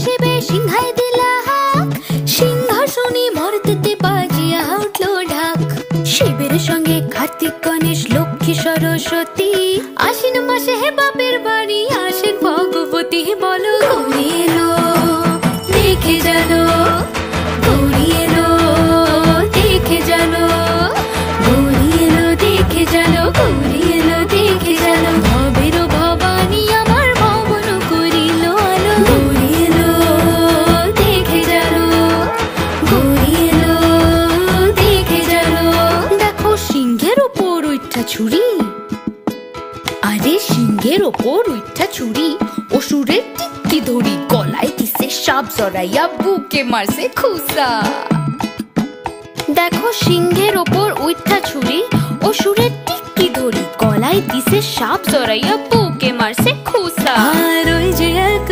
শিবে সিংহায় দিলা হাক, সিংহাসনে মর্তেতে বাজিয়া উঠলো ঢাক। শিবের সঙ্গে কার্তিক গণেশ লক্ষ্মী সরস্বতী, আশ্বিন মাসে হে বাপের বাড়ি আসেন ভগবতী। বলো গৌরী এলো দেখে জানো, গৌরী এলো দেখে জানো, গৌরী এলো দেখে জানো, গৌরী এলো দেখে জানো। ভবের ভবানী আমার ভবন করিল আলো, গৌরী এলো দেখে জানো, গৌরী এলো দেখে জানো। দেখো সিংহের ওপর উঠা ছুরি, আরে সিংহের ওপর উঠা ছুরি, অসুরের টিক্কি ধরি গলায় দিছে সাপ জড়াইয়া বুকে মারছে খুসা। দেখো সিংহের ওপর উঠা ছুরি, অসুরের টিক্কি ধরি গলায় দিছে সাপ জড়াইয়া বুকে মারছে খুসা। আর ওই যে এক